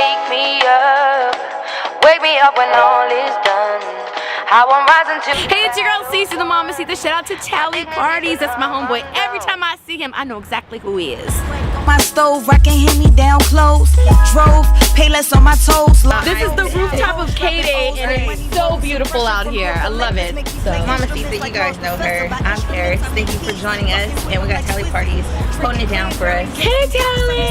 Wake me up when all is done. How I'm rising to. Hey, it's your girl Cece The Mamacita. Shout out to Tally Parties. That's my homeboy. Every time I see him, I know exactly who he is. My stove, rocking hand-me-down clothes. Drove, pay less on my toes. This is the rooftop of K-Day, and it's so beautiful out here. I love it. So, Mamacita, you guys know her. I'm Paris. Thank you for joining us, and we got Tally Parties holding it down for us. hey, Tally.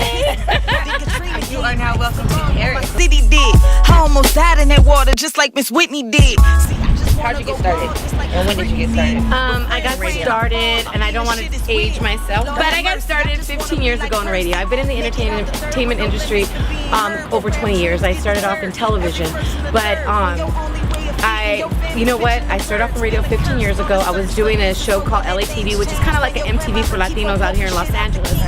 You are now welcome to Paris. City did. I almost died in that water, just like Miss Whitney did. How'd you get started? And when did you get started? I got started, and I don't want to age myself, but I got started 15 years ago on radio. I've been in the entertainment industry over 20 years. I started off in television, but you know what? I started off on radio 15 years ago. I was doing a show called LATV, which is kind of like an MTV for Latinos out here in Los Angeles.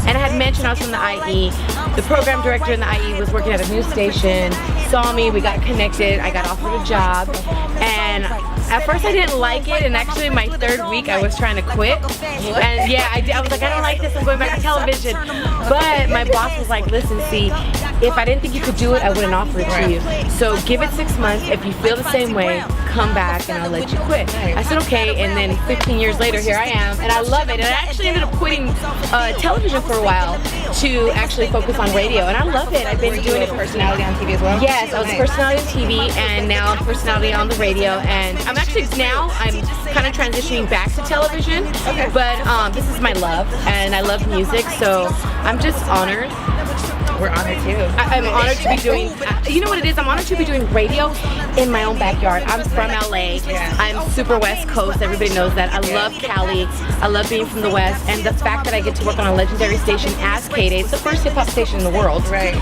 And I had mentioned I was from the IE. The program director in the IE was working at a news station, saw me, we got connected, I got offered a job. And at first I didn't like it, and actually my third week I was trying to quit. And yeah, I was like, I don't like this, I'm going back to television. But my boss was like, listen, see, if I didn't think you could do it, I wouldn't offer it to you. So give it 6 months. If you feel the same way, come back and I'll let you quit. I said, okay, and then 15 years later, here I am, and I love it. And I actually ended up quitting television for a while to actually focus on radio, and I love it. I've been doing it. Personality on TV as well? Yes, I was a personality on TV, and now I'm a personality on the radio, and I'm actually now I'm kind of transitioning back to television. Okay. But this is my love, and I love music, so I'm just honored. We're honored too. I'm honored to be doing, you know what it is, I'm honored to be doing radio in my own backyard. I'm from LA, I'm super West Coast, everybody knows that. I love Cali, I love being from the West, and the fact that I get to work on a legendary station as K-Day, it's the first hip hop station in the world. Right.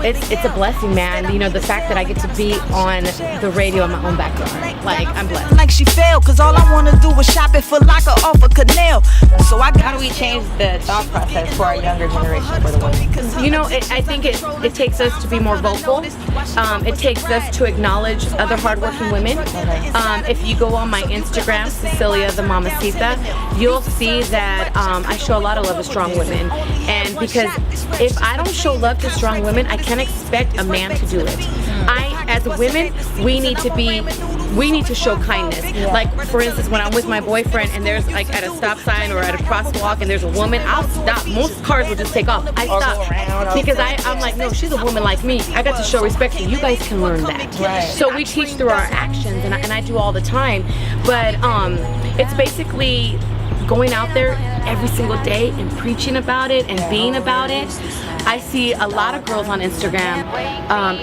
It's a blessing, man. You know, the fact that I get to be on the radio in my own backyard. Like, I'm blessed. Like she failed, cause all I wanna do was shop at Foot Locker off of Canal. So I How do we change the thought process for our younger generation, for the women? You know, I think it takes us to be more vocal. It takes us to acknowledge other hardworking women. If you go on my Instagram, Cece The Mamacita, you'll see that I show a lot of love to strong women. And because if I don't show love to strong women, I can't expect a man to do it. As women, we need to show kindness. Like, for instance, when I'm with my boyfriend and there's like at a stop sign or at a crosswalk and there's a woman, I'll stop. Most cars will just take off. I stop because I'm like, no, she's a woman like me. I got to show respect, so you guys can learn that. Right. So we teach through our actions, and I do all the time. But it's basically going out there every single day and preaching about it and being about it. I see a lot of girls on Instagram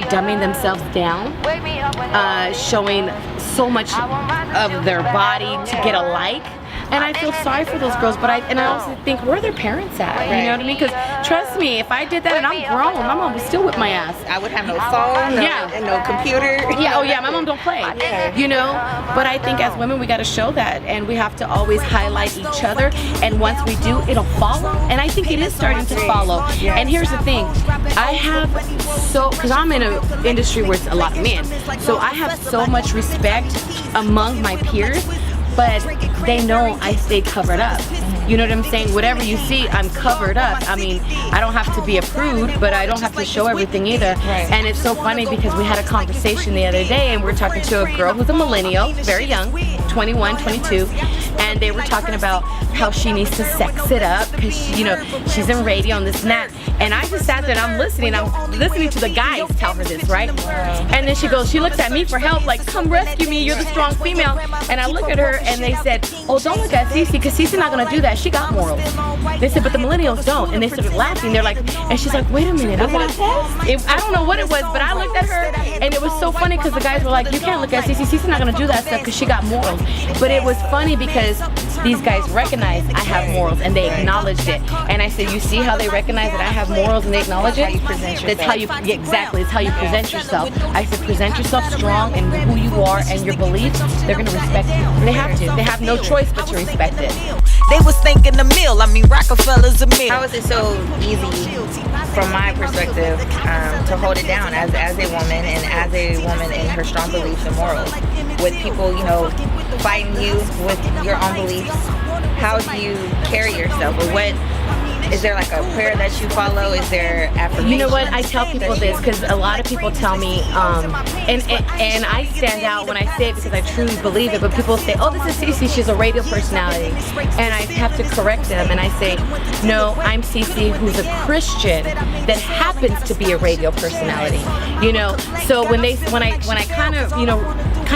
dumbing themselves down, showing so much of their body to get a like. And I feel sorry for those girls, but I also think, where are their parents at? You know what I mean? Because trust me, if I did that and I'm grown, my mom would still whip my ass. I would have no phone, and no computer. Yeah, oh yeah, my mom don't play. You know? But I think as women, we got to show that, and we have to always highlight each other. And once we do, it'll follow. And I think it is starting to follow. And here's the thing, because I'm in an industry where it's a lot of men, so I have so much respect among my peers. But they know I stay covered up. You know what I'm saying? Whatever you see, I'm covered up. I mean, I don't have to be a prude, but I don't have to show everything either. And it's so funny because we had a conversation the other day, and we're talking to a girl who's a millennial, very young, 21, 22, and they were talking about how she needs to sex it up because, you know, she's in radio and this and that. And I just sat there and I'm listening to the guys tell her this, right? And then she looks at me for help, like, come rescue me, you're the strong female. And I look at her and they said, oh, don't look at Cece, because Cece's not gonna do that. She got morals. They said, but the millennials don't. And they started laughing. They're like, and she's like, wait a minute. I don't know what it was, but I looked at her and it was so funny because the guys were like, you can't look at Cece. Cece's not gonna do that stuff because she got morals. But it was funny because these guys recognized I have morals and they acknowledged it. And I said, you see how they recognize that I have morals and they acknowledge it? That's how you, exactly, it's how you present yourself. I said, present yourself strong in who you are and your beliefs. They're gonna respect you. And they have to. They have no choice but to respect it. They was thinking the meal. I mean, Rockefeller's a meal. How is it so easy, from my perspective, to hold it down as a woman and as a woman in her strong beliefs and morals? With people, you know, fighting you with your own beliefs, how do you carry yourself? Or Is there like a prayer that you follow? Is there affirmation? You know what? I tell people this because a lot of people tell me, and I stand out when I say it because I truly believe it, but people say, oh, this is Cece, she's a radio personality. And I have to correct them and I say, no, I'm Cece, who's a Christian that happens to be a radio personality. You know, so when I kind of, you know,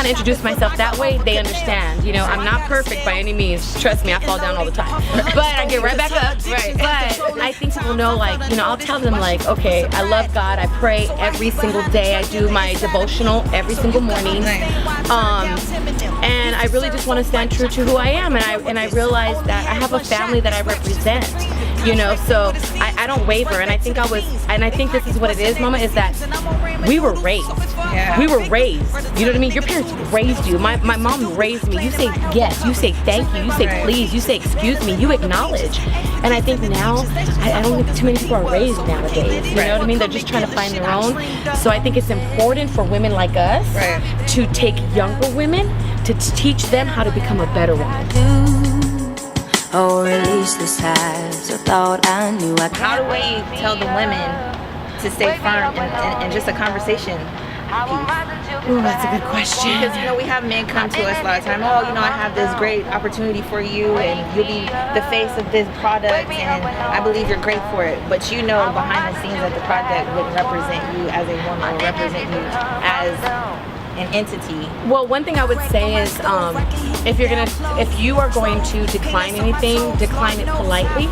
introduce myself that way, they understand. You know, I'm not perfect by any means. Trust me, I fall down all the time. But I get right back up. Right. But I think people know, like, you know, I'll tell them, like, okay, I love God. I pray every single day. I do my devotional every single morning. And I really just want to stand true to who I am. And I realize that I have a family that I represent. You know, so I don't waver. And I think this is what it is, Mama, is that we were raised. Yeah. We were raised. You know what I mean? Your parents raised you. My mom raised me. You say yes. You say thank you. You say please. You say excuse me. You acknowledge. And I think now, I don't think too many people are raised nowadays. You know what I mean? They're just trying to find their own. So I think it's important for women like us to take younger women to teach them how to become a better woman. Or at least this has a thought I knew I could. How do we tell the women to stay firm in just a conversation piece? Ooh, that's a good question. Because, you know, we have men come to us a lot of time, oh, you know, I have this great opportunity for you and you'll be the face of this product and I believe you're great for it. But you know behind the scenes that the product wouldn't represent you as a woman or represent you as an entity. Well, one thing I would say is if you are going to decline anything, decline it politely.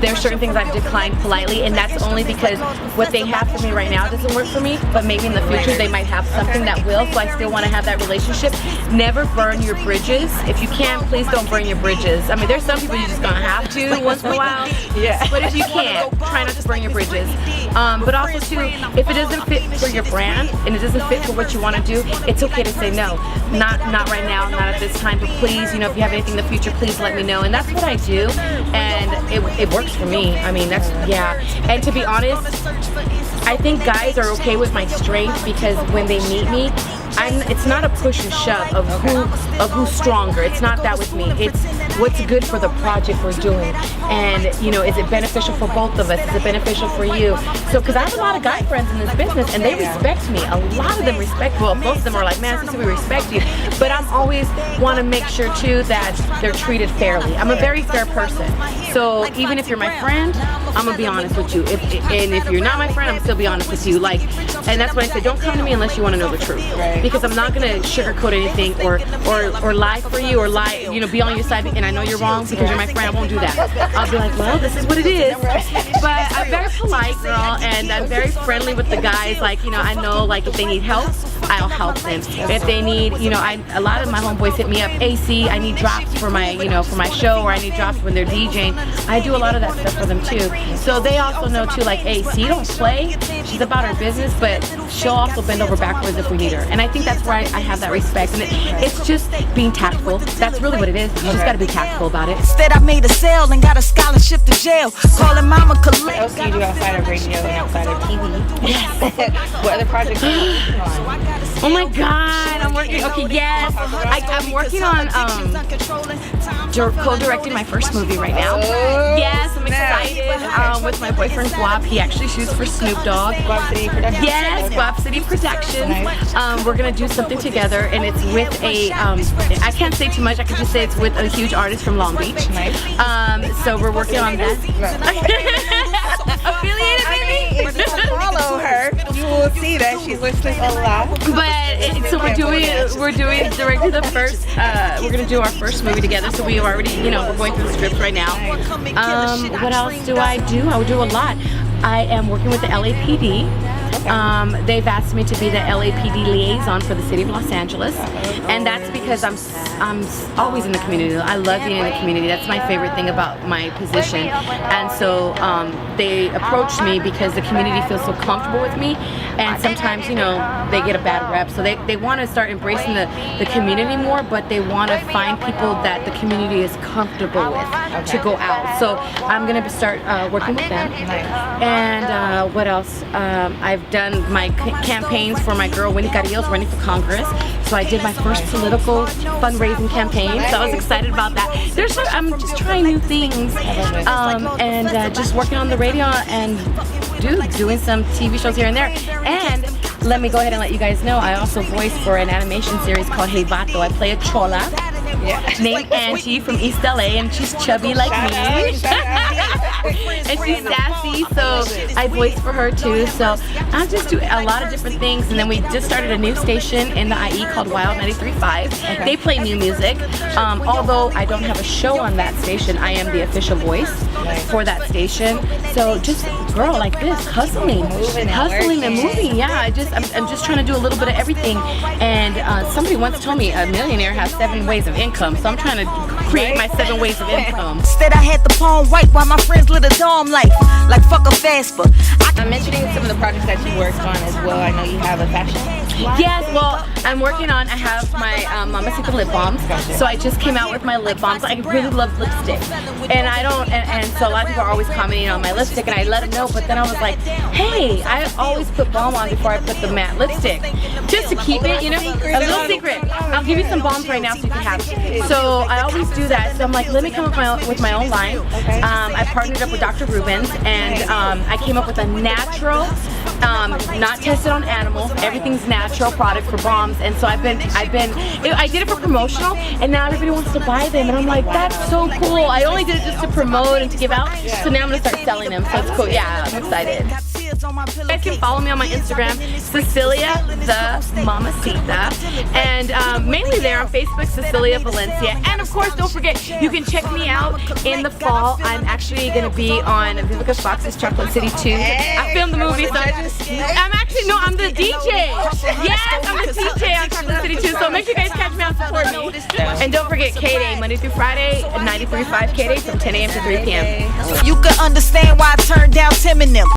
There's certain things I've declined politely, and that's only because what they have for me right now doesn't work for me, but maybe in the future they might have something that will, so I still want to have that relationship. Never burn your bridges. If you can, please don't burn your bridges. I mean, there's some people you're just gonna have to once in a while, but if you can't, try not to burn your bridges. But also too, if it doesn't fit for your brand and it doesn't fit for what you want to do, it's okay to say no. Not right now, not at this time, but please, you know, if you have anything in the future, please let me know. And that's what I do, and it works for me. I mean, that's, yeah. And to be honest, I think guys are okay with my strength because when they meet me, it's not a push and shove of who's stronger. It's not that with me. It's what's good for the project we're doing, and you know, is it beneficial for both of us? Is it beneficial for you? So, because I have a lot of guy friends in this business, and they respect me. A lot of them respect. Well, most of them are like, man, Cece, we respect you. But I'm always want to make sure too that they're treated fairly. I'm a very fair person. So even if you're my friend, I'm gonna be honest with you. And if you're not my friend, I'm still be honest with you. Like, and that's why I said, don't come to me unless you want to know the truth. Because I'm not gonna sugarcoat anything or lie for you or lie, you know, be on your side and I know you're wrong because you're my friend. I won't do that. I'll be like, well, this is what it is. But I'm very polite, girl, and I'm very friendly with the guys. Like, you know, I know, like, if they need help, I'll help them. If they need, you know, a lot of my homeboys hit me up, AC, I need drops for my, you know, for my show, or I need drops when they're DJing. I do a lot of that stuff for them too. So they also know too, like, AC don't play. She's about her business, but she'll also bend over backwards if we need her. And I think that's where I have that respect. And it's just being tactful. That's really what it is. You just gotta be tactful about it. Instead, I made a sale and got a scholarship to jail. Calling mama What else do you do outside of radio and outside of TV? Yes. What other projects are you working on? Oh my God, I'm working, okay, yes. I'm working on co-directing my first movie right now. Yes, I'm excited with my boyfriend Guap. He actually shoots for Snoop Dogg. Guap City Productions? Yes, Guap City Productions. We're gonna do something together, and it's with a, I can't say too much, I can just say it's with a huge artist from Long Beach. So we're working on that. Affiliated, baby? If you follow her, you will see that she's listening a lot. But so we're doing directly the first. We're gonna do our first movie together. So we have already, you know, we're going through the script right now. What else do? I would do a lot. I am working with the LAPD. They've asked me to be the LAPD liaison for the city of Los Angeles, and that's because I'm always in the community. I love being in the community. That's my favorite thing about my position. And so they approached me because the community feels so comfortable with me, and sometimes, you know, they get a bad rep. So they want to start embracing the community more, but they want to find people that the community is comfortable with to go out. So I'm gonna start working with them. And what else? I've done my campaigns for my girl Winnie Carrillo's running for Congress. So I did my first political fundraising campaign, so I was excited about that. I'm just trying new things, and just working on the radio and doing some TV shows here and there. And let me go ahead and let you guys know, I also voiced for an animation series called Hey Vato. I play a chola named Angie from East LA, and she's chubby like me. And she's sassy, so I voiced for her too. So I just do a lot of different things. And then we just started a new station in the IE called Wild 93.5. They play new music. Although I don't have a show on that station, I am the official voice for that station. So just girl like this, hustling and moving. Yeah, I'm just trying to do a little bit of everything. And somebody once told me a millionaire has 7 ways of income, so I'm trying to create my 7 ways of income. Instead, I had the palm right while my friends lit a dome life. Like fuck a fast, but I'm mentioning some of the projects that you worked on as well. I know you have a fashion. Yes, well, I have my Mamacita lip balms. So I just came out with my lip balms. I really love lipstick. And so a lot of people are always commenting on my lipstick, and I let them know, but then I was like, hey, I always put balm on before I put the matte lipstick. Just to keep it, you know, a little secret. I'll give you some balms right now so you can have it. So I always do that. So I'm like, let me come up with my own line. I partnered up with Dr. Rubens, and I came up with a natural, not tested on animals, everything's natural product for balms. And so I did it for promotional, and now everybody wants to buy them, and I'm like, that's so cool. I only did it just to promote and to give out, so now I'm gonna start selling them, so it's cool. Yeah, I'm excited. You guys can follow me on my Instagram, Cecilia The Mamacita, and mainly there on Facebook, Cecilia Valencia. And of course, don't forget, you can check me out in the fall. I'm actually going to be on Vivica Fox's Chocolate City 2. I filmed the movie, so I'm the DJ. Yes, I'm the DJ on Chocolate City 2, so make sure you guys catch me out and support me. And don't forget, K-Day, Monday through Friday, 93.5 K-Day from 10 a.m. to 3 p.m. you can understand why I turned down Tim and them.